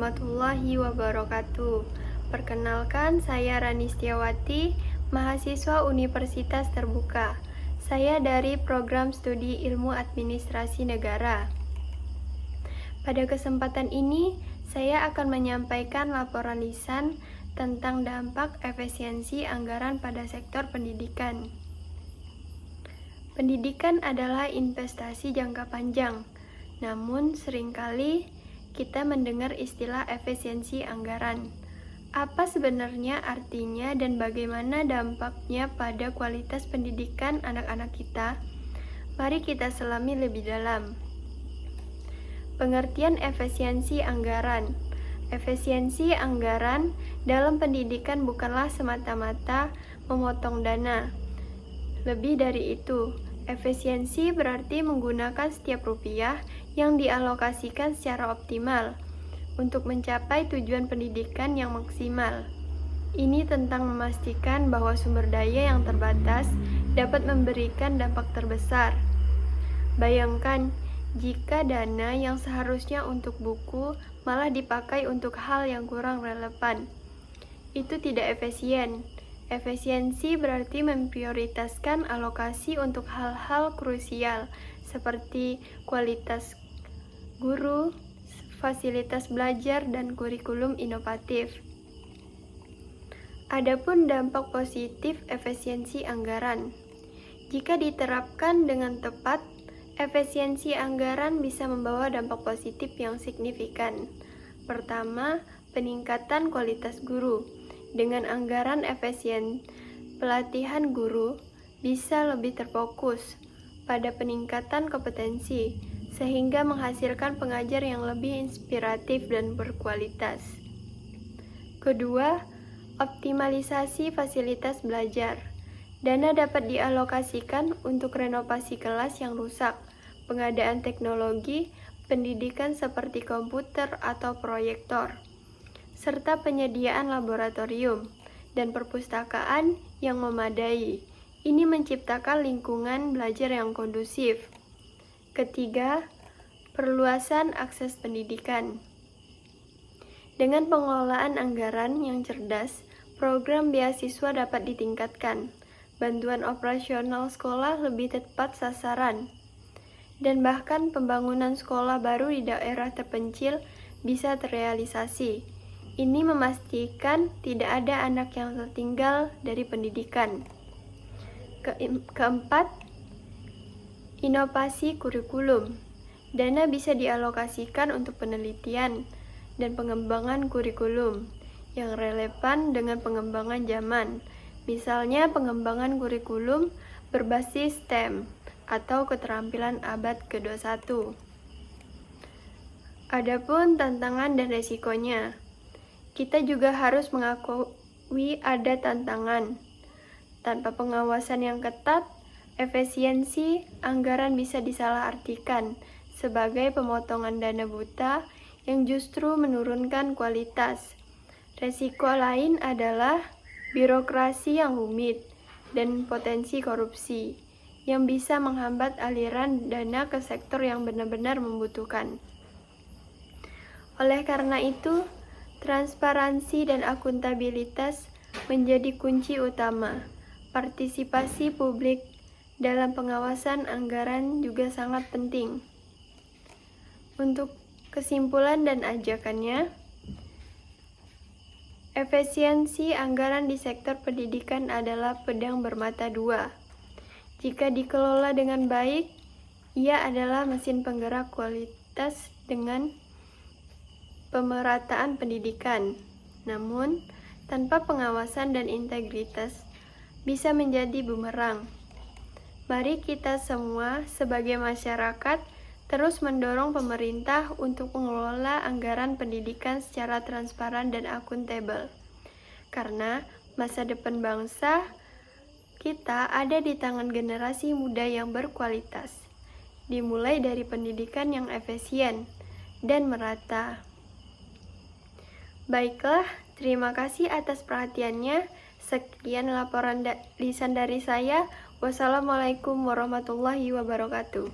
warahmatullahi wabarakatuh. Perkenalkan, saya Rani Setiawati, mahasiswa Universitas Terbuka. Saya dari Program Studi Ilmu Administrasi Negara. Pada kesempatan ini, saya akan menyampaikan laporan lisan tentang dampak efisiensi anggaran pada sektor pendidikan. Pendidikan adalah investasi jangka panjang, namun seringkali kita mendengar istilah efisiensi anggaran. Apa sebenarnya artinya dan bagaimana dampaknya pada kualitas pendidikan anak-anak kita? Mari kita selami lebih dalam. Pengertian efisiensi anggaran. Efisiensi anggaran dalam pendidikan bukanlah semata-mata memotong dana. Lebih dari itu, efisiensi berarti menggunakan setiap rupiah yang dialokasikan secara optimal untuk mencapai tujuan pendidikan yang maksimal. Ini tentang memastikan bahwa sumber daya yang terbatas dapat memberikan dampak terbesar. Bayangkan jika dana yang seharusnya untuk buku malah dipakai untuk hal yang kurang relevan. Itu tidak efisien. Efisiensi berarti memprioritaskan alokasi untuk hal-hal krusial seperti kualitas guru, fasilitas belajar, dan kurikulum inovatif. Adapun dampak positif efisiensi anggaran. Jika diterapkan dengan tepat, efisiensi anggaran bisa membawa dampak positif yang signifikan. Pertama, peningkatan kualitas guru. Dengan anggaran efisien, pelatihan guru bisa lebih terfokus pada peningkatan kompetensi, sehingga menghasilkan pengajar yang lebih inspiratif dan berkualitas. Kedua, optimalisasi fasilitas belajar. Dana dapat dialokasikan untuk renovasi kelas yang rusak, pengadaan teknologi pendidikan seperti komputer atau proyektor, serta penyediaan laboratorium dan perpustakaan yang memadai. Ini menciptakan lingkungan belajar yang kondusif. Ketiga, perluasan akses pendidikan. Dengan pengelolaan anggaran yang cerdas, program beasiswa dapat ditingkatkan, bantuan operasional sekolah lebih tepat sasaran, dan bahkan pembangunan sekolah baru di daerah terpencil bisa terrealisasi. Ini memastikan tidak ada anak yang tertinggal dari pendidikan. Keempat, inovasi kurikulum. Dana bisa dialokasikan untuk penelitian dan pengembangan kurikulum yang relevan dengan pengembangan zaman. Misalnya pengembangan kurikulum berbasis STEM atau keterampilan abad ke-21. Adapun tantangan dan resikonya. Kita juga harus mengakui ada tantangan. Tanpa pengawasan yang ketat, efisiensi anggaran bisa disalahartikan sebagai pemotongan dana buta yang justru menurunkan kualitas. Resiko lain adalah birokrasi yang rumit dan potensi korupsi yang bisa menghambat aliran dana ke sektor yang benar-benar membutuhkan. Oleh karena itu, transparansi dan akuntabilitas menjadi kunci utama. Partisipasi publik dalam pengawasan anggaran juga sangat penting. Untuk kesimpulan dan ajakannya, efisiensi anggaran di sektor pendidikan adalah pedang bermata dua. Jika dikelola dengan baik, ia adalah mesin penggerak kualitas dengan pemerataan pendidikan. Namun, tanpa pengawasan dan integritas, bisa menjadi bumerang. Mari kita semua sebagai masyarakat terus mendorong pemerintah untuk mengelola anggaran pendidikan secara transparan dan akuntabel. Karena masa depan bangsa kita ada di tangan generasi muda yang berkualitas, dimulai dari pendidikan yang efisien dan merata. Baiklah, terima kasih atas perhatiannya. Sekian laporan lisan dari saya. Wassalamualaikum warahmatullahi wabarakatuh.